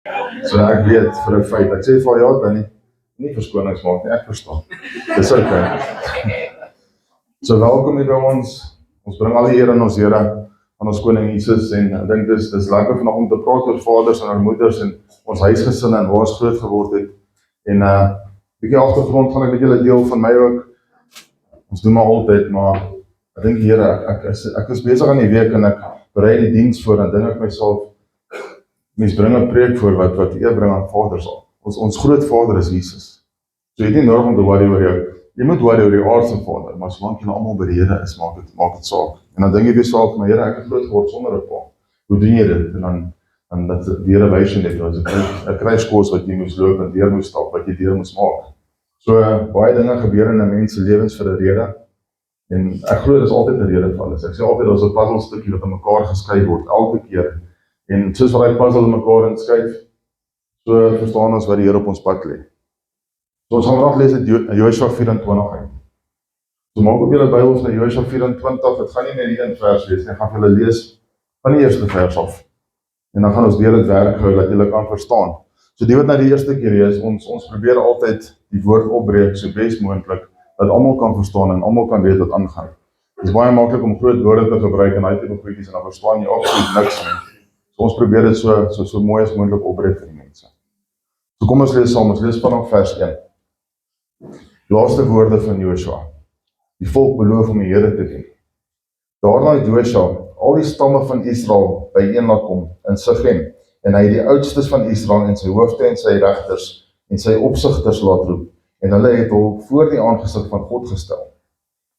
So ek weet vir 'n feit, ek sê vir jou dan nie verskonings maak nie, ek verstaan. Dis okay. So welkom hier by ons. Ons bring al die eer aan ons Here, aan ons koning Jesus, en ek dink dis lekker vanaand om te praat oor vaders en oor moeders en ons huisgesinne en waar ons groot geword het. En bietjie agtergrond gaan ek met julle deel van my ook. Ons doen maar altyd, maar ek dink Here, ek is besig aan die week en ek berei die diens voor en dink ek myself, mens bring 'n preek voor wat eer bring aan vaders al. Ons groot vader is Jesus. So jy het nie nodig om te worry oor jou. Jy moet worry oor die aardse vader, maar solank julle almal by die Here is, maak dit saak. En dan dink jy vir jouself, maar Here, ek het groot geword sonder 'n pa. Hoe doen jy dit? En dan dat die Here wys jy net, as 'n kruiskors wat jy moes loop en deur moes stap, wat jy deur moes maak. So baie dinge gebeur in 'n mens se lewens vir 'n rede. En ek glo dis altyd 'n rede vir alles. Ek sê altyd daar's 'n puzzelstukkie wat aan mekaar geskei word elke keer. En soos wat hy puzzle in mekaar inskuif, so verstaan ons wat die Here op ons pad lê. So ons gaan vandag lees uit Josua 24 uit. So maak op julle Bybels na Josua 24, het gaan nie net die een vers lees, ek gaan vir julle lees van die eerste vers af. En dan gaan ons deur dit werk hou, dat julle kan verstaan. So die wat na die eerste keer is, ons probeer altyd die woord opbreek so bes moontlik, dat almal kan verstaan en almal kan weet wat aangaan. Dit is baie maklik om groot woorde te gebruik en uit te goedjies en dan verstaan jy absoluut niks nie. So ons probeer dit so mooi as moontlik opbreek vir die mense. So kom ons lees saam, ons lees vanaf vers 1. Laaste woorde van Josua. Die volk beloof om die Here te dien. Daarna het Josua al die stamme van Israel byeen laat kom in Sichem, en hy het die oudstes van Israel en sy hoofde en sy regters en sy opsigters laat roep, en hulle het hom voor die aangesig van God gestel.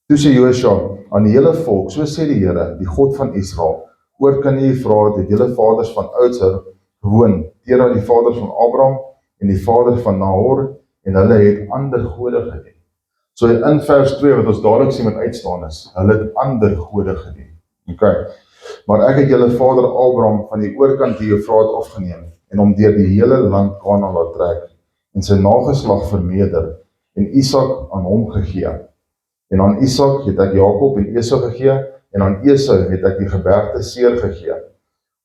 Toe sê Josua aan die hele volk, so sê die Here, die God van Israel, oor kan jy vra dat julle vaders van oudsher gewoon, teenoor die vaders van Abraham en die vader van Nahor, en hulle het ander gode gedien. So in vers 2 wat ons dadelik sien met uitstaan is, hulle het ander gode gedien. Okay. Maar ek het julle vader Abraham van die oorkant die Eufraat afgeneem, en hom deur die hele land Kanaan laat trek, en sy nageslag vermeerder, en Isak aan hom gegee. En aan Isak het ek Jakob en Esau gegee, en aan Esau het ek die gebergte Seir gegee,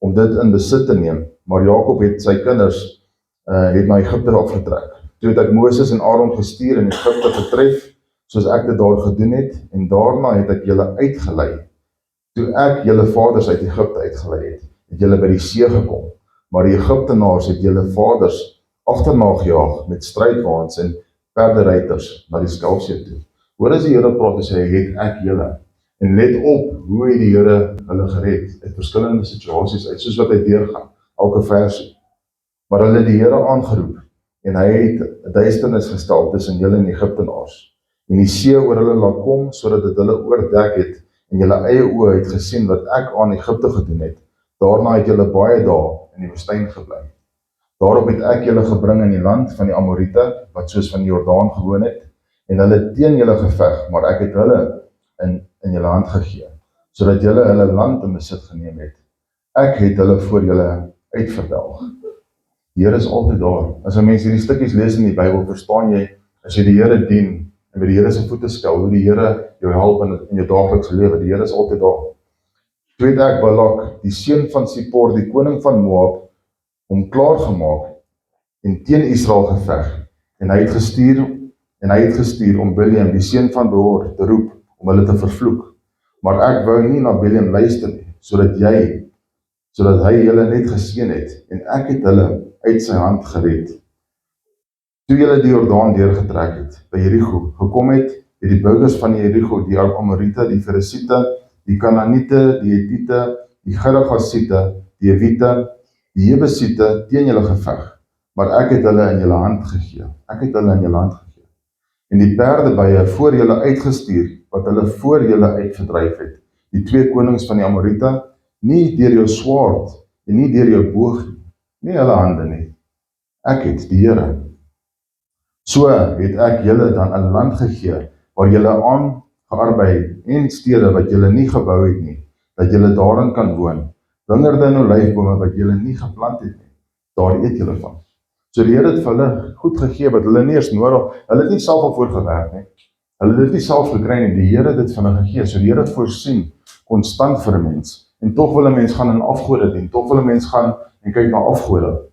om dit in besit te neem. Maar Jakob het sy kinders het na Egipte afgetrek. Toe het ek Moses en Aaron gestuur en Egipte getref, soos ek dit daar gedoen het, en daarna het ek julle uitgelei. Toe ek julle vaders uit Egipte uitgelei het julle by die see gekom, maar die Egiptenaars het julle vaders agterna gejaag met strydwaans en perderuiters na die Skelfsee toe. Hoor as die Here praat en sê, het ek julle. En let op hoe het die Here hulle gered uit verskillende situasies uit, soos wat hy deurgaan, elke versie. Maar hulle het die Here aangeroep, en hy het duisternis gestel tussen julle en Egiptenaars, en die see oor hulle laat kom, sodat dit hulle oordek het, en julle eie oë het gesien wat ek aan Egipte gedoen het. Daarna het julle baie dae in die woestyn gebly. Daarop het ek julle gebring in die land van die Amorite, wat soos van die Jordaan gewoon het, en hulle teen julle geveg, maar ek het hulle in julle hand gegee, sodat julle hulle land in besit geneem het. Ek het hulle voor julle uitverdelg. Die Here is altyd daar. As 'n mens hierdie stukkies lees in die Bybel, verstaan jy, as jy die Here dien, en by die Here se voete skel, hoe die Here jou help in jou daaglikse lewe, die Here is altyd daar. Toe het ek Balak, die seun van Sippor, die koning van Moab, hom klaargemaak en teen Israel geveg, en hy het gestuur om Bileam, die seun van Beor, te roep, om hulle te vervloek. Maar ek wou nie na Bileam luister nie, sodat hy julle net geseën het, en ek het hulle uit sy hand gered. Toe julle die Jordaan deurgetrek het, by Jericho gekom het die burgers van Jericho, die Amorite, die Feresiete, die Kanaaniete, die Hetiete, die Girgasiete, die Hewite, die Jebusiete teen julle geveg, maar ek het hulle in julle hand gegee. En die perdebye voor julle uitgestuur, wat hulle voor julle uitgedryf het, die twee konings van die Amorite, nie deur jou swaard en nie deur jou boog, nie hulle hande nie. Ek het die Here. So het ek julle dan 'n land gegee, waar julle aan gearbei en stede wat julle nie gebou het nie, dat julle daarin kan woon, wingerde en olyfbome wat julle nie geplant het nie, daar eet julle van. So die Here het vir hulle goed gegee, wat hulle nie eens nodig, hulle het nie self al voorgewerk nie, hulle het dit nie self gekry nie, die Here het dit vir hulle gegee, so die Here het voorsien, konstant vir 'n mens, en tog wil 'n mens gaan in afgode dien, tog wil 'n mens gaan en kyk na afgode.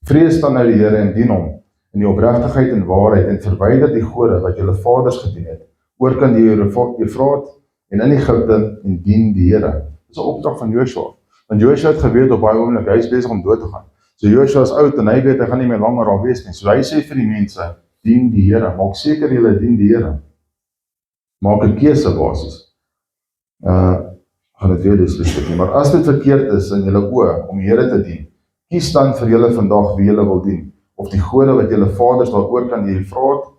Vrees dan nou die Here en dien hom in die opregtigheid en waarheid en verwyder die gode wat julle vaders gedien het, oorkant die Eufraat en in Egipte en dien die Here. Dis 'n opdrag van Joshua. Want Joshua het geweet op baie oomblik, hy is besig om dood te gaan. So Joshua is oud en hy weet hy gaan nie meer langer daar wees nie. So hy sê vir die mense, dien die Here, maak seker julle dien die Here. Maak 'n keuse basis. Gaan dit weer dis nie, maar as dit verkeerd is in julle oë om die Here te dien, kies dan vir julle vandag wie julle wil dien, of die gode wat julle vaders daar oorkant die Eufraat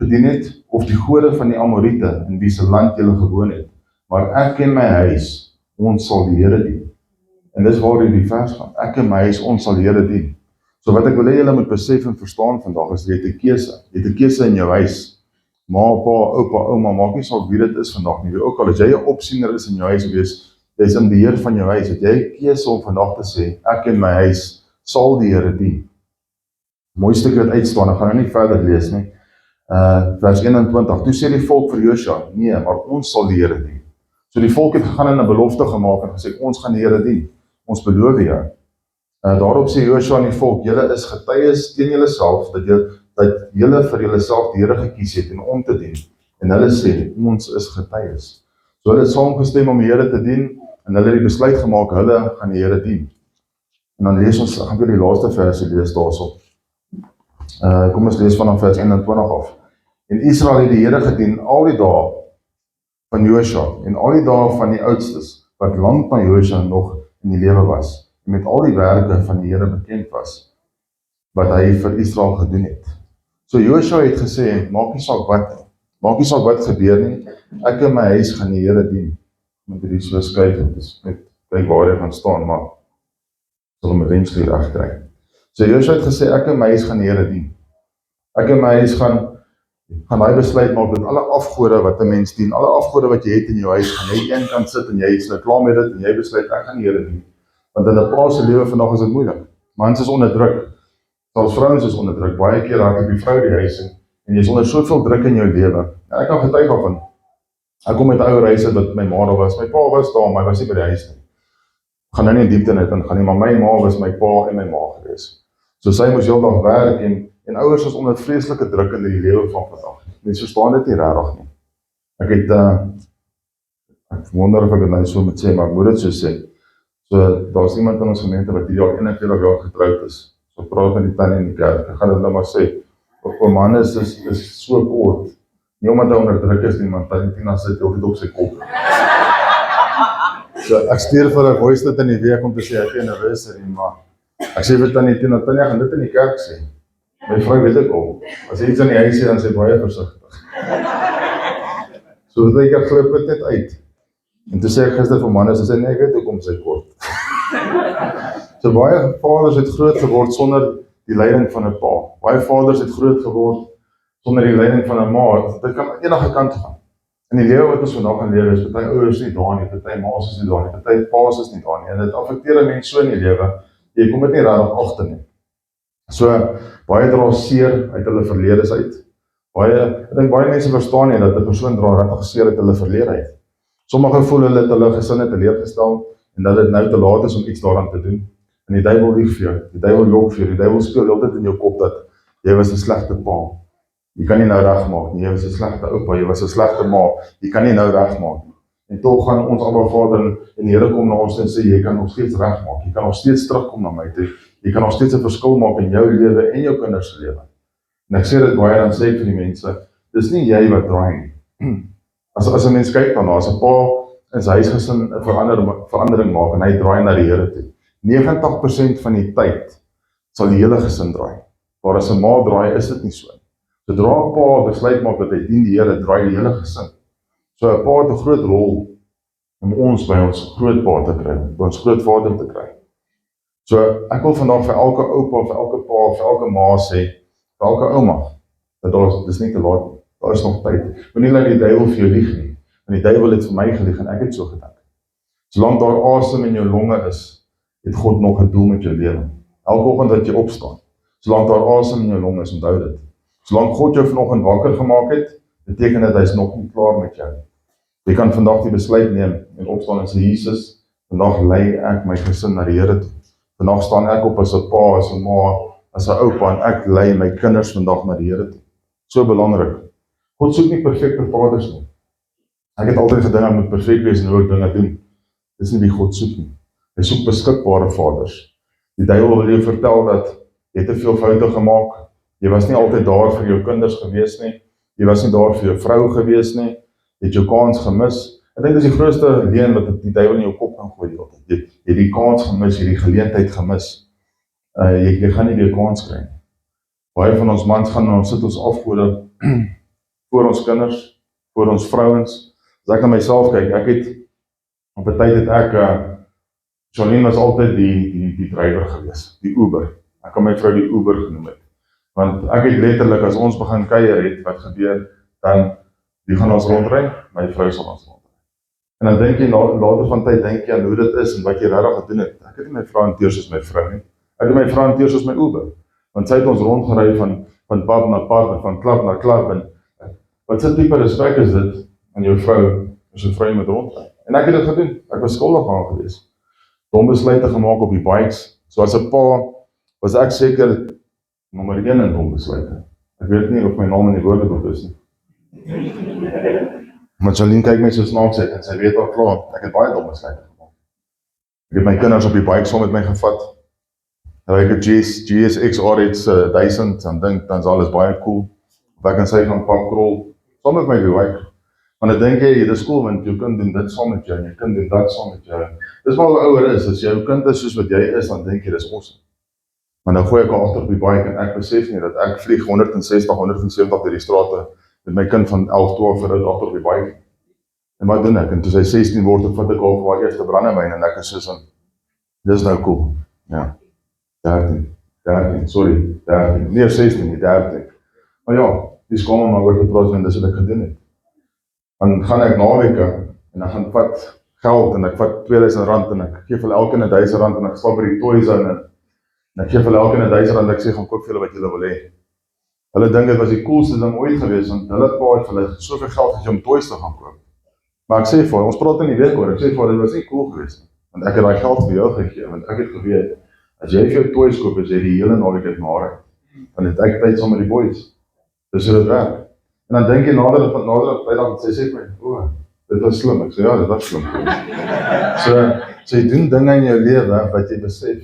gedien het, of die gode van die Amoriete in wie se land julle gewoon het. Maar ek en my huis, ons sal die Here dien. En dis waar die vers gaan. Ek en my huis, ons sal die Here dien. So wat ek wil hê julle moet besef en verstaan vandag is jy het 'n keuse. Jy het 'n keuse in jou huis. Ma, pa, oupa, ouma, maak nie saak wie dit is vandag nie. Ook al as jy 'n opsiener is in jou huis wees, jy's in beheer van jou huis, het jy 'n keuse om vandag te sê, ek en my huis sal die Here dien. Mooi stuk wat uitstaan, ek gaan nou nie verder lees nie. Vers 21, toe sê die volk vir Joshua, nee, maar ons sal die Here dien. So die volk het gegaan en 'n belofte gemaak en gesê, ons gaan die Here dien. Ons beloof jou. Daarop sê Joshua aan die volk, julle is getuies teen julle self, dat julle vir julle self die Here gekies het en om te dien. En hulle sê, ons is getuies. So hulle het saamgestem om die Here te dien, en hulle het die besluit gemaak, hulle gaan die Here dien. En dan lees ons, gaan weer die laaste versie lees daarso. Kom ons lees vanaf vers 21 af. En Israel het die Here gedien al die dae van Joshua, en al die dae van die oudstes, wat lank na Joshua nog in die lewe was, en met al die werke van die Here bekend was, wat hy vir Israel gedoen het. So Joshua het gesê, maak nie saak wat gebeur nie, ek en my huis gaan die Here dien. Moet hierdie so skryf, dis net kyk waar hy gaan staan, maar sal hom eventually regkry. So Joshua het gesê, ek en my huis gaan die Here dien. Ek en my huis gaan hy besluit maak dat alle afgode wat 'n mens dien, alle afgode wat jy het in jou huis, gaan jy een kant sit en jy is nou klaar met dit en jy besluit ek gaan die Here dien. Want in 'n pa se lewe vandag is dit moeilik. Mans is onder druk. Selfs vrouens is onder druk. Baie keer raak die vrou die huis en jy is onder soveel druk in jou lewe. En ek kan getuig daarvan. Ek kom met 'n ou reis wat my ma daar was. My pa was daar, maar hy was nie by die huis nie. Ek gaan nou nie in diepte net ingaan nie, maar my ma was my pa en my ma gewees. So sy moes heeldag werk en ouers was onder vreeslike druk in die lewe van vandag. Mense verstaan dit nie regtig nie. Ek wonder of ek dit nou so moet sê, maar ek moet dit so sê. So daar's iemand in ons gemeente wat hier al 21 jaar getroud is. So praat met die tannie in die kerk. Ek gaan dit nou maar sê. Oom Hannes is so kort. Nie omdat hy onder druk is nie, maar tannie Tina sit heeltyd op sy kop. So ek stuur vir 'n voice note in die week om te sê ek anniversary, maar ek sê vir tannie Tina, tannie gaan dit in die kerk sê. My vrou weet ek al. As jy iets in die huis sê, dan sê baie versigtig. So dat ek glip dit net uit. En toe sê ek gister vir manne, sy sê nee, ek weet hoekom sy kort. So baie vaders het groot geword sonder die leiding van 'n pa. Baie vaders het groot geword sonder die leiding van 'n ma. Dit kan enige kant gaan. In die lewe wat ons vandag gaan lewe is, party ouers nie daar nie, party ma's is nie daar nie, party pa's is nie daar nie. En dit affekteer 'n mens so in die lewe. Jy kom dit nie regtig agter nie. So baie dra seer uit hulle verledes uit. Ek dink baie mense verstaan nie dat 'n persoon dra regtig seer uit hulle verlede uit. Sommige voel hulle het hulle gesinne teleurgestel en dat dit nou te laat is om iets daaraan te doen. En die duiwel lieg vir jou, die duiwel jok vir jou, die duiwel speel altyd in jou kop dat jy was 'n slegte pa. Jy kan nie nou regmaak nie, jy was 'n slegte oupa, jy was 'n slegte ma, jy kan nie nou regmaak nie. En tog gaan ons Abba Vader en die Here kom na ons en sê jy kan nog steeds regmaak, jy kan nog steeds terugkom na my toe, jy kan nog steeds 'n verskil maak in jou lewe en jou kinders se lewe. En ek sê dit baie, dan sê ek vir die mense, dis nie jy wat draai nie. As 'n mens kyk daarna, as 'n pa in sy huisgesin 'n verandering maak en hy draai na die Here toe, 90% van die tyd sal die hele gesin draai. Maar as 'n ma draai, is dit nie so. Sodra 'n pa besluit maak dat hy dien die Here, draai die hele gesin. So 'n pa het 'n groot rol om ons by ons grootpa te kry, by ons grootvader te kry. So ek wil vandag vir elke oupa, vir elke pa, vir elke ma sê, vir elke ouma, dat dis nie te laat nie. Daar is nog tyd. Moenie laat die duiwel vir jou lieg nie. Want die duiwel het vir my gelieg en ek het so gedink. Solank daar asem in jou longe is, het God nog 'n doel met jou lewe. Elke oggend wat jy opstaan, solank daar asem in jou longe is, onthou dit. Solank God jou vanoggend wakker gemaak het, beteken dit hy is nog nie klaar met jou. Jy kan vandag die besluit neem en opstaan en sê, Jesus, vandag lei ek my gesin na die Here toe. Vandag staan ek op as 'n pa, as 'n ma, as 'n oupa en ek lei my kinders vandag na die Here toe. So belangrik. God soek nie perfekte vaders nie. Ek het altyd gedink ek moet perfek wees en hoe ek dinge doen. Dis nie wie God soek nie. Hy soek beskikbare vaders. Die duiwel wil jou vertel dat jy te veel foute gemaak. Jy was nie altyd daar vir jou kinders gewees nie. Jy was nie daar vir jou vrou gewees nie. Jy het jou kans gemis. Ek dink dis die grootste leuen wat die duiwel in jou kop kan gooi. Jy het die kans gemis, jy het die geleentheid gemis. Jy gaan nie weer kans kry nie. Baie van ons mans gaan ons sit ons afgode voor ons kinders, voor ons vrouens. As ek na myself kyk, ek het op 'n tyd het ek Jolien was altyd die drywer gewees, die Uber. Ek kan my vrou die Uber genoem het. Want ek het letterlik, as ons begin kuier het, wat gebeur, dan wie gaan ons rondry? My vrou sal ons rondry. En dan dink jy, later van tyd dink jy aan hoe dit is en wat jy regtig gedoen het. Ek het nie my vrou hanteer soos my vrou nie. Ek het my vrou hanteer soos my Uber. Want sy het ons rondgery van pad na pad en van klap na klap. En wat se tipe respek is dit aan jou vrou as 'n vrou met rondry? En ek het dit gedoen. Ek was skuldig aan gewees. Dom besluite gemaak op die bikes. So as 'n pa was ek seker nommer 1 in dom besluite. Ek weet nie of my naam in die woordeboek is nie. Maar Jolien kyk my so snaaks uit en sy weet al klaar, ek het baie dom besluite gemaak. Ek het my kinders op die bike saam met my gevat. Nou ek het GSX RX 1000 en dink dan is alles baie cool. Of ek en sy gaan pubcrawl saam met my bike. Want ek dink jy, dit is cool want jou kind doen dit saam met jou en jou kind doen dat saam met jou. Dis maar hoe ouer is, as jou kind is soos wat jy is, dan dink jy dis awesome. Maar nou gooi ek al agter op die bike en ek besef nie dat ek vlieg 160, 170 deur die strate met my kind van 11, 12 jaar oud agter op die bike. En wat doen ek? En toe sy 16 word, ek vat ek al vir haar eerste brandewyn en ek is soos van, dis nou cool. Ja, 13, nee 16 nie, 13. Maar ja, die skoon maar oor te praat en dis wat ek gedoen het. Dan gaan ek naweke en dan gaan vat geld en ek vat R2000 en ek gee vir elke R1000 en ek stap by die toys in en ek gee vir elke R1000 en ek sê gaan koop vir julle wat julle wil hê. Hulle dink dit was die coolste ding ooit gewees want hulle pa het vir hulle soveel geld gegee om toys te gaan koop. Maar ek sê vir ons praat in die week oor, ek sê vir dit was nie cool gewees nie. Want ek het daai geld vir jou gegee want ek het geweet as jy vir jou toys koop, is jy die hele naweek uit maar dan het ek tyd saam met die boys. Dis hoe dit werk. En dan dink jy nader dan sê my, dit was slim. Ek sê ja, dit was slim. So jy doen dinge in jou lewe wat jy besef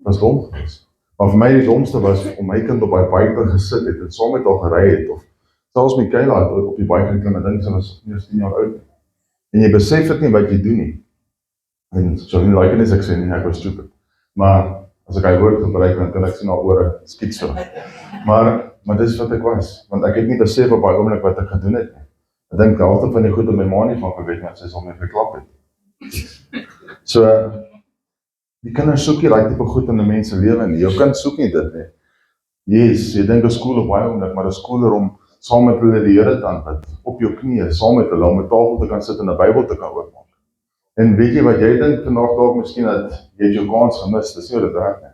was dom gewees. Maar vir my die domste was om my kind op die bike gesit het en saam met haar gery het of selfs my Kayla het op die bike geklim en dink sy was eers 10 jaar oud. En jy besef dit nie wat jy doen nie. En so nie like as ek sê nie, ek was stupid. Maar as ek hy woord gebruik dan kan ek sien haar ore skiet so. Maar dis wat ek was, want ek het nie besef op daai oomblik wat ek gedoen het nie. Ek dink altyd van die goed op my ma nie van geweet nie, sy sal my geklap het. So, die kinders soek nie daai tipe goed in 'n mens se lewe nie. Jou kind soek nie dit nie. Yes, jy dink dit is cool op baie oomblik, maar dit is cooler om saam met hulle die Here te aanbid, op jou knieë, saam met hulle, om 'n tafel te kan sit en 'n Bybel te kan oopmaak. En weet jy wat jy dink vandag dalk miskien dat jy het jou kans gemis, dis nie hoe dit werk nie.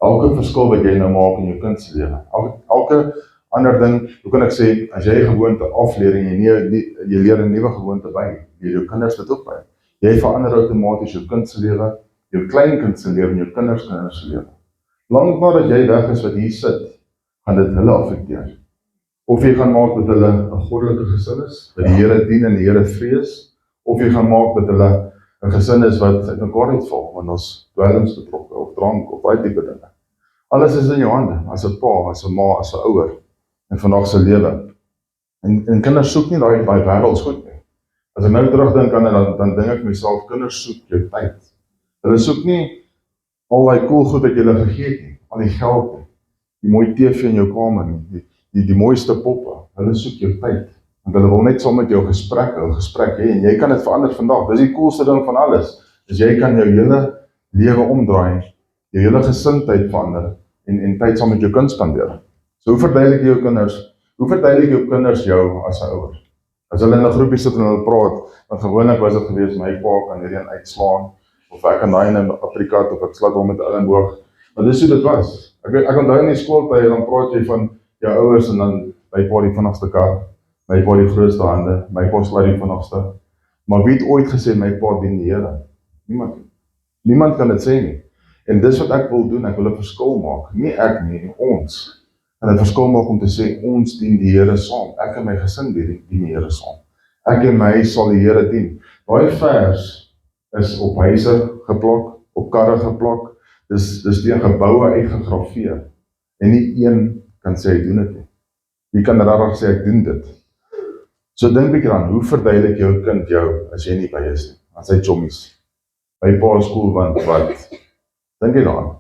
Elke verskil wat jy nou maak in jou kind se lewe, elke ander ding, hoe kan ek sê, as jy 'n gewoonte afleer en jy leer 'n nuwe gewoonte by, leer jou kinders dit ook by. Jy verander outomaties jou kind se lewe, jou kleinkind se lewe en jou kinders se lewe. Lank nadat jy weg is wat hier sit, gaan dit hulle affekteer. Of jy gaan maak dat hulle 'n goddelike gesin is, wat die Here dien en die Here vrees, of jy gaan maak dat hulle 'n gesin is wat uit mekaar uitval, want ons dwelms betrokke, of drank, of baie tipe dinge. Alles is in jou hande, as 'n pa, as 'n ma, as 'n ouer, in vandag se lewe. En kinders soek nie daai wêrelds goed nie. As ek nou terugdink aan dit, dan dink ek myself, kinders soek jou tyd. Hulle soek nie al daai cool goed wat jy hulle gegee het nie, al die geld nie, die mooi TV in jou kamer nie, die mooiste poppe. Hulle soek jou tyd. Want hulle wil net saam met jou 'n gesprek hê en jy kan dit verander vandag. Dis die coolste ding van alles. Dis jy kan jou hele lewe omdraai, jou hele gesindheid verander en tyd saam met jou kind spandeer. So hoe verduidelik jy jou kinders? Hoe verduidelik jou kinders jou as 'n ouer? As hulle in 'n groepie sit en hulle praat, want gewoonlik was dit gewees my pa kan hierdie een uitslaan of ek kan daai in 'n aprikaat of ek slat hom met 'n elmboog. Maar dis hoe dit was. Ek onthou in die skooltye dan praat jy van jou ouers en dan my pa die vinnigste kar, my pa die grootste hande, my pa slat die vinnigste. Maar wie het ooit gesê my pa dien die Here? Niemand kan dit sê nie. En dis wat ek wil doen, ek wil 'n verskil maak. Nie ek nie, ons. En 'n verskil maak om te sê, ons dien die Here saam. Ek en my gesin dien die Here saam. Ek en my sal die Here dien. Daai vers is op huise geplak, op karre geplak, dis teen geboue uitgegrafeer. En nie een kan sê hy doen dit nie. Wie kan regtig sê ek doen dit? So dink ek dan, hoe verduidelik jou kind jou as jy nie by is nie? As hy chommies by pa skool, want wat? Dink jy daaraan?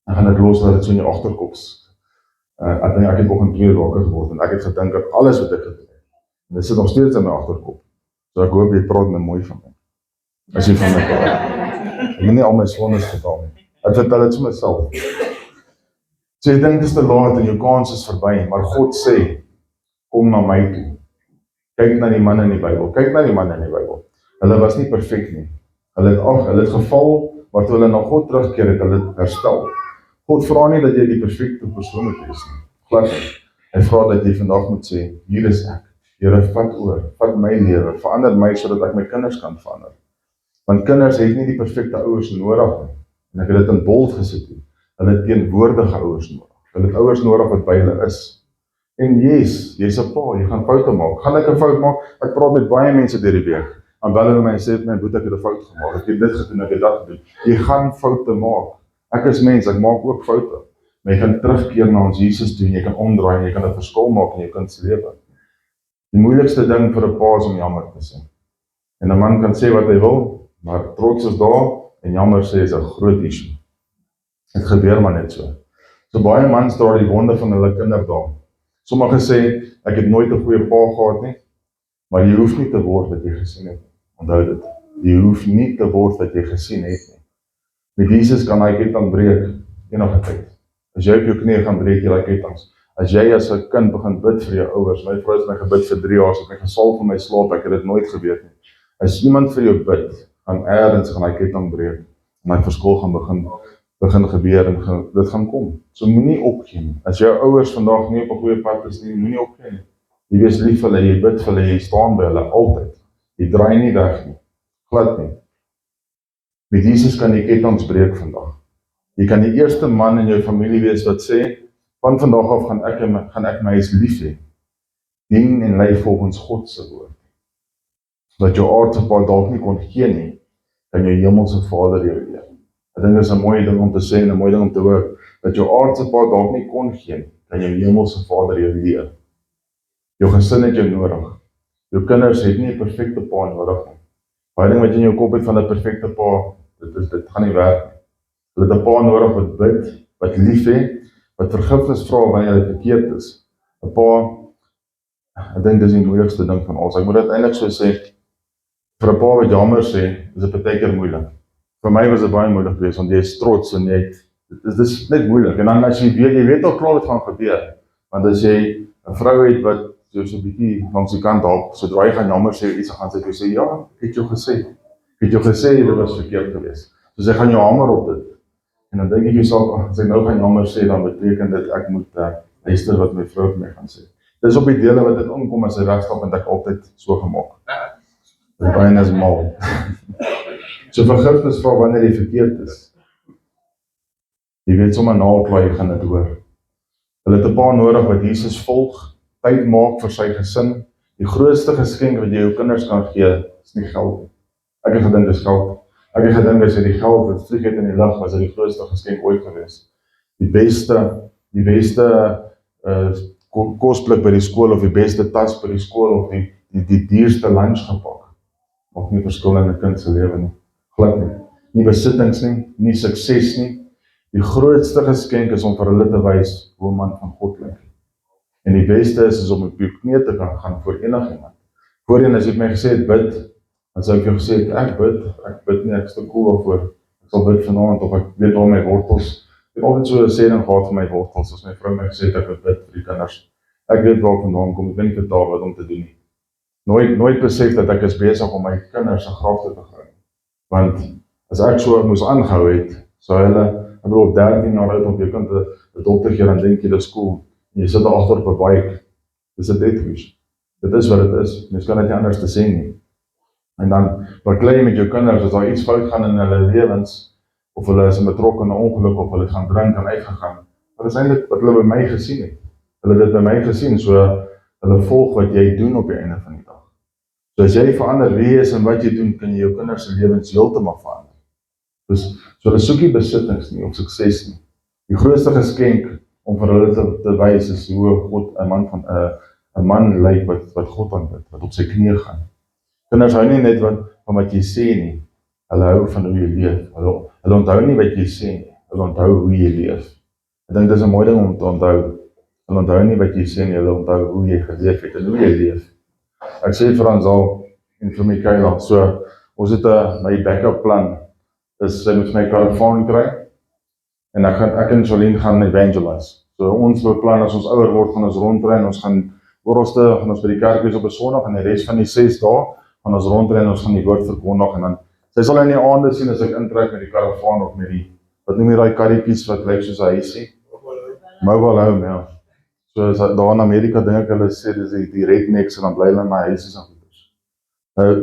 Dan gaan ek los dat dit so in jou agterkops. Ek dink ek het nog 2 uur wakker geword en ek het gedink dat alles wat ek gedoen het. En dit sit nog steeds in my agterkop. So ek hoop jy praat nou mooi van my. As jy van my praat. Ek moet nie al my sondes vertel nie. Ek vertel dit vir myself. So jy dink dit is te laat en jou kans is verby, maar God sê, kom na my toe. Kyk na die manne in die Bybel. Kyk na die manne in die Bybel. Hulle was nie perfek nie. Hulle het geval, maar toe hulle na God terugkeer het, hulle herstel. God vra nie dat jy die perfekte persoon moet wees nie. Glad nie. Hy vra dat jy vandag moet sê, hier is ek. Here, vat oor, vat my lewe, verander my sodat ek my kinders kan verander. Want kinders het nie die perfekte ouers nodig nie. En ek het dit in bold gesit nie. Hulle het teenwoordige ouers nodig. Hulle het ouers nodig wat by hulle is. En yes, jy's 'n pa, jy gaan foute maak. Gaan ek 'n fout maak? Ek praat met baie mense deur die week. Dan bel hulle my en sê my boetie, ek het 'n fout gemaak. Ek het dit gedoen, ek het dat gedoen. Jy gaan foute maak. Ek is mens, ek maak ook foute. Maar jy kan terugkeer na ons Jesus toe en jy kan omdraai en jy kan 'n verskil maak in jou kind se lewe. Die moeilikste ding vir 'n pa is om jammer te sê. En 'n man kan sê wat hy wil, maar trots is daar en jammer sê is 'n groot issue. Dit gebeur maar net so. So baie mans dra die wonde van hulle kinderdae. Sommige sê, ek het nooit 'n goeie pa gehad nie, maar jy hoef nie te word wat jy gesien het. Onthou dit. Jy hoef nie te word wat jy gesien het nie. Met Jesus kan hy ketting breek enige tyd. As jy op jou knie gaan breek jy daai kettinge. As jy as 'n kind begin bid vir jou ouers, my vrou het my gebid vir 3 jaar, het my gesalf vir my slaap, ek het dit nooit geweet nie. As iemand vir jou bid, gaan eers gaan hy ketting breek en hy verskil gaan begin gebeur en dit gaan kom. So moenie opgee nie. As jou ouers vandag nie op 'n goeie pad is nie, moenie opgee nie. Jy wees lief vir hulle, jy bid vir hulle, jy staan by hulle altyd. Jy draai nie weg nie. Glad nie. Met Jesus kan jy kettinge breek vandag. Jy kan die eerste man in jou familie wees wat sê, van vandag af gaan ek my huis lief hê. Dien en lei volgens God se woord. Wat jou aardse pa dalk nie kon gee nie, kan jou hemelse Vader jou leer. Ek dink dit is 'n mooi ding om te sê en 'n mooi ding om te hoor, dat jou aardse pa dalk nie kon gee nie, kan jou hemelse Vader jou leer. Jou gesin het jou nodig. Jou kinders het nie 'n perfekte pa nodig nie. Baie ding wat jy in jou kop het van 'n perfekte pa, dit gaan nie werk nie. Hulle het 'n pa nodig wat bid, wat lief het, wat vergifnis vra wanneer hy verkeerd is. 'n Pa, ek dink dis die moeilikste ding van ons. Ek moet dit eintlik so sê, vir 'n pa wat jammer sê, is dit baie keer moeilik. Vir my was dit baie moeilik geweest, want jy is trots en dit is net moeilik. En dan as jy weet al klaar wat gaan gebeur, want as jy 'n vrou het wat so 'n bietjie langs die kant help, sodra jy gaan jammer sê, iets gaan sê, ja, ek het jou gesê, dit was verkeerd geweest. So sy gaan jou hamer op dit. En dan dink ek jouself, as ek nou gaan jammer sê, dan beteken dit ek moet luister wat my vrou vir my gaan sê. Dis op die dele wat dit omkom as hy wegstap en ek altyd so gemaak. Dit baie is mal. So vergifnis vra wanneer jy verkeerd is. Jy weet sommer na jy gaan dit hoor. Hulle het 'n pa nodig wat Jesus volg, tyd maak vir sy gesin. Die grootste geskenk wat jy jou kinders kan gee, is nie geld nie. Ek het gedink dis geld. Ek het gedink as jy die geld wat vlieg het in die lug, was dit die grootste geskenk ooit gewees. Die beste kosblik by die skool, of die beste tas by die skool, of die duurste lunch gepak. Maak nie verskil in 'n kind se lewe nie. Glad nie. Nie besittings nie, nie sukses nie. Die grootste geskenk is om vir hulle te wys hoe 'n man van God lyk. En die beste is om op jou knie te kan gaan voor enigiemand. Voorheen as jy my gesê het bid, dan sou ek jou gesê het, ek bid nie, ek is te cool daarvoor. Ek sal bid vanaand, of ek weet waar my wortels. Ek het altyd so 'n sêding gehad vir my wortels, as my vrou my gesê het, ek wil bid vir die kinders. Ek weet waar vandaan kom, ek weet nie totaal wat om te doen nie. Nooit besef dat ek is besig om my kinders se graf te begin. Want as ek so moes aangehou het, sou hulle, ek bedoel, 13 jaar oud op jou kind 'n dokter gee, dan dink jy dis cool. En jy sit daar agter op 'n bike. Dis 'n deadwish. Dit is wat dit is. Mens kan dit nie anders te sê nie. En dan baklei met jou kinders, as daar iets fout gaan in hulle lewens, of hulle is betrokke in 'n ongeluk, of hulle gaan drink en uitgegaan. Dit is eintlik wat hulle by my gesien het. Hulle het dit by my gesien, so hulle volg wat jy doen op die einde van die dag. So as jy verander wie jy is en wat jy doen, kan jy jou kinders se lewens heeltemal verander. So hulle soek nie besittings nie, of sukses nie. Die grootste geskenk om vir hulle te wys is hoe God 'n man lyk wat God aanbid, wat op sy knieë gaan. Kinders hou nie net van wat jy sê nie, hulle hou van hoe jy leef. Hulle onthou nie wat jy sê nie, hulle onthou hoe jy leef. Ek dink dis 'n mooi ding om te onthou. Hulle onthou nie wat jy sê nie, hulle onthou hoe jy geleef het en hoe jy leef. Ek sê vir ons al en vir Michaela, so ons het my backup plan is sy moet my karavaan kry en ek en Jolien gaan evangelize. So ons beplan as ons ouer word gaan ons rondry en ons gaan oralste gaan ons by die kerk wees op 'n Sondag en die res van die 6 dae gaan ons rondry en ons gaan die woord verkondig en dan sy sal in die aande sien as ek intrek met die karavaan of met die wat noem jy daai karretjies wat lyk soos 'n huisie? Mobile home, ja. So daar in Amerika dink ek hulle sê dis die rednecks en dan bly hulle in my huisies en goeders.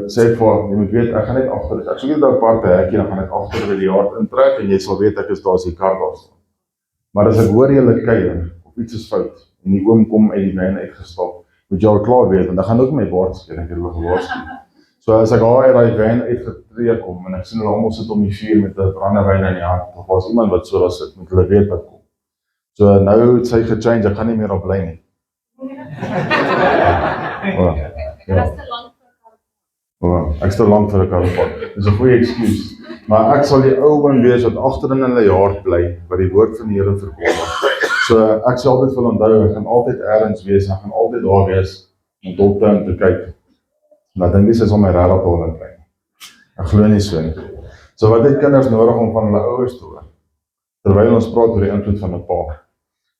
Sê ek vir jy moet weet ek gaan net agter. Ek soek net 'n aparte hekkie dan gaan ek agter by die yard intrek en jy sal weet ek is daar as die kar daar staan. Maar as ek hoor julle kuier of iets is fout en die oom kom uit die van uitgestap, moet jy al klaar weet en dan gaan ook my baard skeer en ek het hulle gewaarsku. So as ek daar uit die van uitgetree kom en ek sien hulle almal sit om die vuur met 'n brandewyn in die hand, of was iemand wat so was sit, moet hulle weet wat kom. So nou het sy gechange, ek gaan nie meer op bly nie. Ek is te lank vir 'n karavaan. Dis 'n goeie ekskuus. Maar ek sal die ou een wees wat agter in hulle yard bly, wat die woord van die Here verkondig. So ek sal altyd wil onthou, ek gaan altyd ergens wees, ek gaan altyd daar wees om dop te kyk. Maar ek dink nie sy sal my regtig hoor kry. Ek glo nie so nie. So wat het kinders nodig om van hulle ouers te hoor? Terwyl ons praat oor die invloed van 'n pa,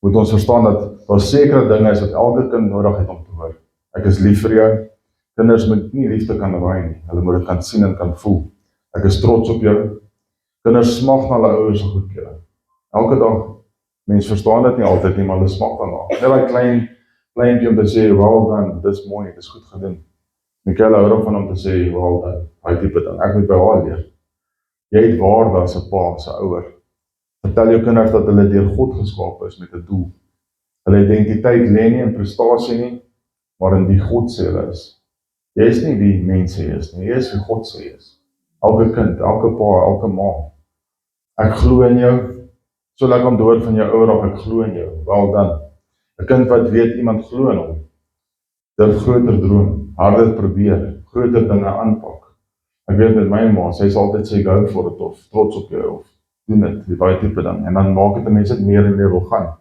moet ons verstaan dat daar sekere dinge is wat elke kind nodig het om te hoor. Ek is lief vir jou. Kinders moet nie liefde kan raai nie. Hulle moet dit kan sien en kan voel. Ek is trots op jou. Kinders smag na hulle ouers se goedkeuring. Elke dag. Mense verstaan dit nie altyd nie, maar hulle smag daarna. Net daai kleintjie om te sê, "Well done, dis mooi, dis goed gedoen." Michaela hou daarvan om te sê, "Well done." Daai tipe ding. Ek moet by haar leer. Jy het waarde as 'n pa, as 'n ouer. Vertel jou kinders dat hulle deur God geskaap is met 'n doel. Hulle identiteit lê nie in prestasie nie, maar in wie God sê hulle is. Jy is nie wie mense is nie, jy is wie God sê jy is. Elke kind, elke pa, elke ma. Ek glo in jou. So lekker om te hoor van jou ouer of ek glo in jou. Wel dan. 'n Kind wat weet iemand glo in hom. Dit groter droom, harder probeer, groter dinge aanpak. Ek weet met my ma, sy sal altyd sê go for it of trots op jou of doen dit, daai tipe ding. En dan maak dit 'n mens dit meer en meer wil gaan.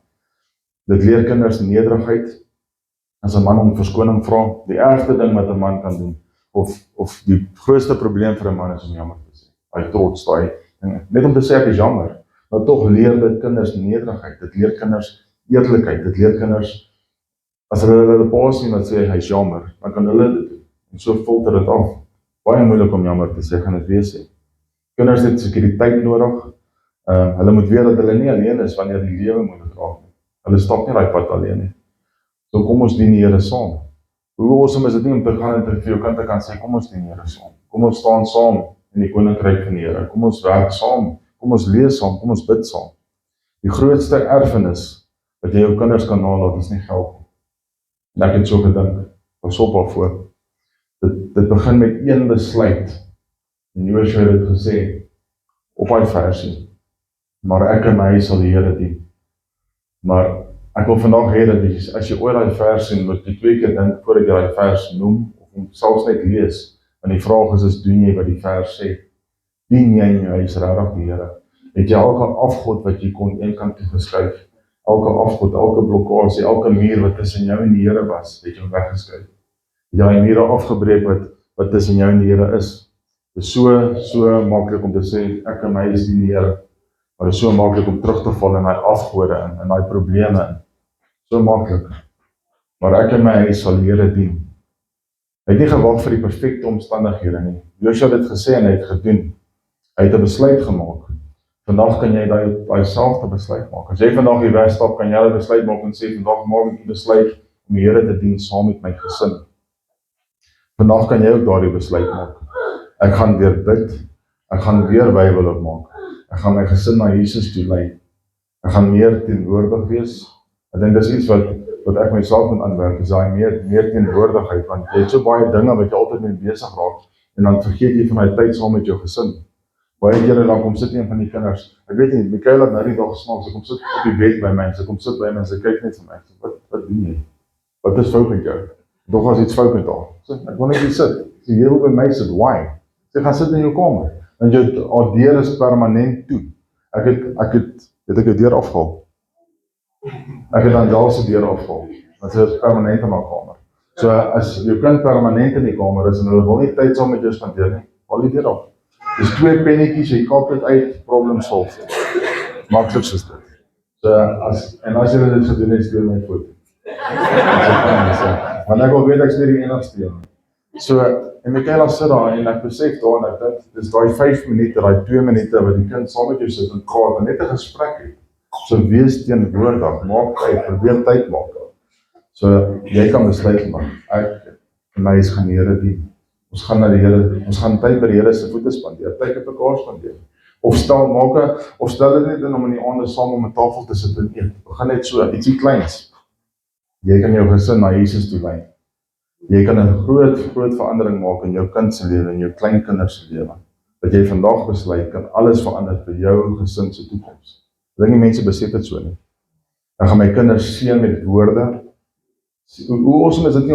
Dit leer kinders nederigheid. As 'n man om verskoning vra, die ergste ding wat 'n man kan doen, of die grootste probleem vir 'n man is om jammer te sê. Hy trots daai dinge. Net om te sê ek is jammer, maar tog leer dit kinders nederigheid, dit leer kinders eerlikheid, dit leer kinders, as hulle pa sien wat sê hy is jammer, dan kan hulle dit doen, en so filter dit af. Baie moeilik om jammer te sê, gaan dit weer sê. Kinders het sekuriteit nodig, hulle moet weet dat hulle nie alleen is wanneer die lewe moeilik raak nie. Hulle stap nie daai pad alleen nie. So kom ons dien die Here saam. Hoe awesome is dit nie om te gaan en vir jou kind te kan sê, kom ons dien die Here saam. Kom ons staan saam in die koninkryk van die Here. Kom ons werk saam. Kom ons lees saam. Kom ons bid saam. Die grootste erfenis wat jy jou kinders kan nalat is nie geld nie. En ek het so gedink, pas op daarvoor. Dit begin met een besluit. En Joshua het dit gesê op daai versie. Maar ek en my sal die Here dien. Maar ek wil vandag hê dat as jy ooit daai vers sien, moet jy 2 keer dink voordat jy daai vers noem of hom selfs net lees. Want die vraag is doen jy wat die vers sê? Dien jy in jou huis regtig die Here? Het jy elke afgod wat jy kon eenkant toe geskuif? Elke afgod, elke blokkade, elke muur wat tussen jou en die Here was, het jy weggeskuif. Het jy die mure afgebreek wat tussen jou en die Here is? Dit is so maklik om te sê ek en my is die Here. Maar dit is so maklik om terug te val in daai afgode en daai probleme in. So maklik. Maar ek en my huis sal die Here dien. Hy het nie gewag vir die perfekte omstandighede nie. Joshua het dit gesê en hy het gedoen. Hy het 'n besluit gemaak. Vandag kan jy daai selfde besluit maak. As jy vandag hier wegstap, kan jy 'n besluit maak en sê vandag maak ek 'n besluit om die Here te dien saam met my gesin. Vandag kan jy ook daardie besluit maak. Ek gaan weer bid. Ek gaan weer Bybel opmaak. ek gaan my gesin na Jesus toe lei, ek gaan meer teenwoordig wees. Ek dink dis iets wat ek myself moet aanwerk, is daai meer teenwoordigheid, want jy het so baie dinge wat jy altyd mee besig raak, en dan vergeet jy van die tyd saam met jou gesin. Baie kere dan kom sit een van die kinders, ek weet nie, Mikael het nou die dag gesmaak, sy kom sit op die bed by my, sy kom sit by my en sy kyk net vir my, wat doen jy? Wat is fout met jou? Doch was iets fout met haar. So, ek wil net hier sit, sy hier wil by my sit, why? Sy gaan sit in jou kamer, want jou deur is permanent toe. Ek het die deur afgehaal. Ek het Angel se deur afgehaal, want sy is permanent in my kamer. So, as jou kind permanent in die kamer is, en hulle wil nie tyd saam met jou spandeer nie, haal die deur af. Dis 2 pennetjies, jy kap dit uit, problem solve. Maklik soos dit. So, as jy dit gedoen het, stuur my foto. Want ek wil weet, ek is nie die enigste een. So, en Michaela sit daar, en ek besef daar, en ek dink, dis daai 5 minute, daai 2 minute, wat die kind saam met jou sit en praat, en net 'n gesprek het. So, wees teenwoordig, maak tyd, probeer tyd maak. So, jy kan besluit, maar vir my is gaan die Here dien. Ons gaan na die Here, ons gaan tyd by die Here se voete spandeer, tyd met mekaar spandeer. Of stel dit net in om in die aande saam om 'n tafel te sit en eet. We gaan net so, ietsie kleins. Jy kan jou gesin na Jesus toe lei. Jy kan 'n groot verandering maak in jou kind se lewe en jou kleinkinders se lewe. Wat jy vandag besluit, kan alles verander vir jou gesin se toekoms. Ek dink die mense besef dit so nie. Ek gaan my kinders seën met woorde. Hoe awesome is dit nie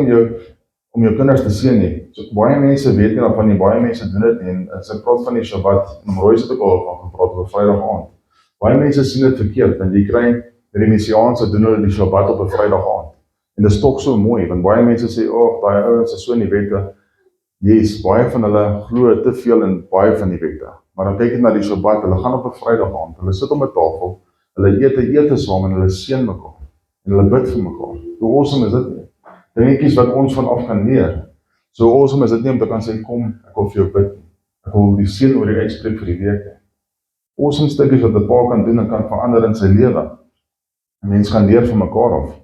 om jou kinders te seën nie. So, baie mense weet nie daarvan nie, baie mense doen dit nie, en as ek praat van die Shabbat, en Roy het ook al van gepraat oor Vrydag aand. Baie mense sien dit verkeerd, want jy kry die Messiaanse doen hulle die Shabbat op 'n Vrydag aand. En dit is tog so mooi, want baie mense sê, daai ouens is so in die wette. Yes, baie van hulle glo te veel in baie van die wette. Maar dan kyk jy na die Shabbat, hulle gaan op 'n Vrydag aand, hulle sit om 'n tafel, hulle eet 'n ete saam en hulle seën mekaar. En hulle bid vir mekaar. Hoe awesome is dit nie? Dingetjies wat ons vanaf kan leer. So awesome is dit nie om te kan sê, kom, ek wil vir jou bid. Ek wil die seën oor die uitspreek vir die week. Awesome stukkies wat 'n pa kan doen en kan verander in sy lewe. 'n Mens gaan leer van mekaar af.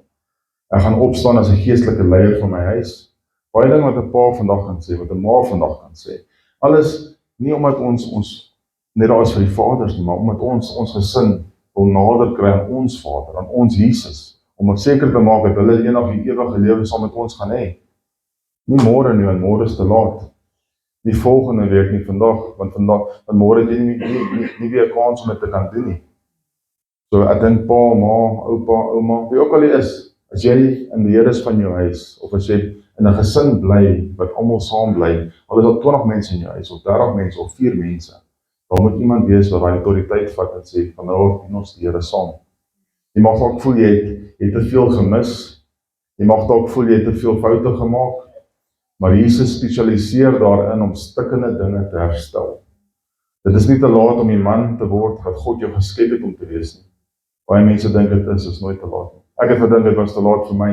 Ek gaan opstaan as 'n geestelike leier van my huis. Baie ding wat 'n pa vandag kan sê, wat 'n ma vandag kan sê. Alles nie omdat ons net daar is vir die vaders nie, maar omdat ons gesin wil nader kry aan ons Vader, aan ons Jesus. Om seker te maak dat hulle eendag die ewige lewe saam met ons gaan hê. Nie môre nie, want môre is te laat. Die volgende week nie, vandag, want môre het jy nie weer 'n kans om dit te kan doen nie. So ek dink pa, ma, oupa, ouma, wie ook al jy is, as jy in die Here is van jou huis, of as jy in 'n gesin bly, wat almal saam bly, al is daar 20 mense in jou huis, of 30 mense, of 4 mense, dan moet iemand wees wat daai autoriteit vat en sê, van nou af dien ons die Here saam. Jy mag dalk voel jy het te veel gemis, jy mag dalk voel jy het te veel foute gemaak, maar Jesus spesialiseer daarin om stikkende dinge te herstel. Dit is nie te laat om die man te word wat God jou geskep het om te wees nie. Baie mense dink dit is nooit te laat nie. Ek het gedink dit was te laat vir my.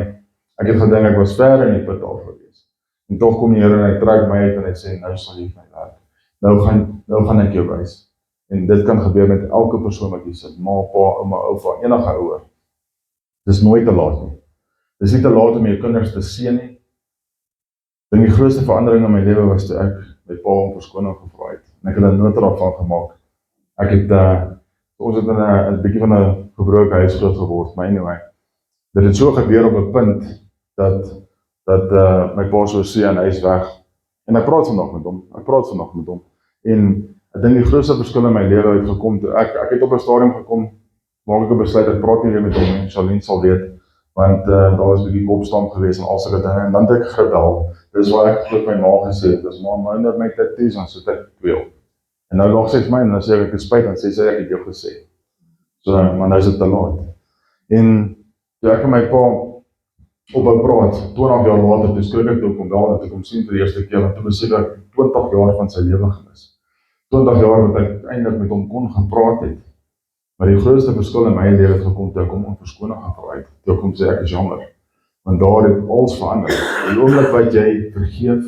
Ek het gedink ek was ver in die put al gewees. En tog kom die Here en hy trek my uit en hy sê, nou sal jy vir my werk. Nou gaan ek jou wys. En dit kan gebeur met elke persoon wat hier sit, ma, pa, ouma, oupa, enige ouer. Dis nooit te laat nie. Dis nie te laat om jou kinders te seën nie. Die grootste verandering in my lewe was toe ek my pa om verskoning gevra het. En ek het 'n nota daarvan gemaak. Ons het in 'n bietjie van 'n gebroke huis groot geword, maar anyway. Dit het so gebeur op 'n punt dat my pa so sê en hy is weg. En ek praat vandag met hom. En ek dink die grootste verskil in my lewe het gekom toe ek het op 'n stadium gekom, maak ek 'n besluit, ek praat nie weer met hom nie, Charlene sal weet, want daar was 'n bietjie kopstamp gewees en al sulke dinge, en dan het ek gebel. Dis waar ek vir my ma gesê het, as ma nou my tattoos, dan sit ek kweel. En nou lag sy vir my, en dan sê ek het spyt, dan sê sy ek het jou gesê. So, maar nou is dit te laat. En toe ek en my pa op 'n praat, 20 jaar later, toe skrik ek toe kom bel, dat ek hom sien vir die eerste keer, en toe besef ek 20 jaar van sy lewe gemis. 20 jaar wat ek eintlik met hom kon gepraat het. Maar die grootste verskil in my lewe het gekom toe ek hom om verskoning gevra het. Toe ek hom sê ek is jammer. Want daar het alles verander. Die oomblik wat jy vergeef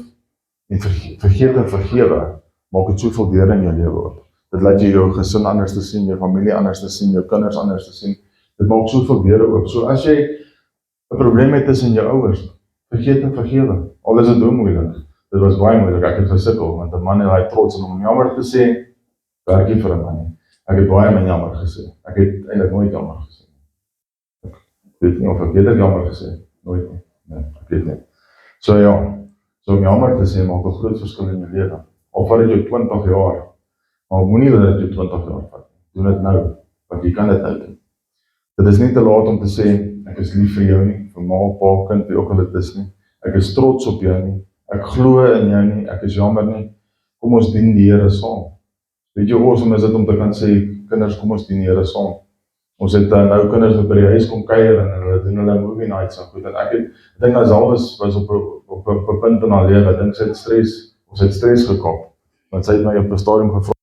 en vergeet en vergewe, maak dit soveel deure in jou lewe op. Dit laat jy jou gesin anders te sien, jou familie anders te sien, jou kinders anders te sien. Dit maak soveel deure oop. So as jy 'n probleem het tussen jou ouers, vergeet en vergewe. Al is dit hoe moeilik. Dit was baie moeilik. Ek het gesukkel, want 'n man het daai trots en om jammer te sê, werk nie vir 'n man nie. Ek het baie min jammer gesê. Ek het eintlik nooit jammer gesê. Ek weet nie of ek het jammer gesê. Nooit nie. Nee, ek weet nie. So ja, so om jammer te sê maak 'n groot verskil in jou lewe. Al vat dit jou 20 jaar, maar moenie dat dit jou 20 jaar vat. Doen dit nou, want jy kan dit nou doen. Dit is nie te laat om te sê, ek is lief vir jou nie, vir ma, pa, kind, wie ook al dit is nie. Ek is trots op jou nie, ek glo in jou nie, ek is jammer nie. Kom ons dien die Here saam. Weet jy hoe awesome is dit om te kan sê, kinders, kom ons dien die Here saam. Ons het nou kinders wat by die huis kom kuier en hulle doen hulle movie nights en goed. En ek dink as Alwys was op 'n punt in haar lewe, ek dink sy het stres, ons het stres gekap. Want sy het my op 'n stadium gevra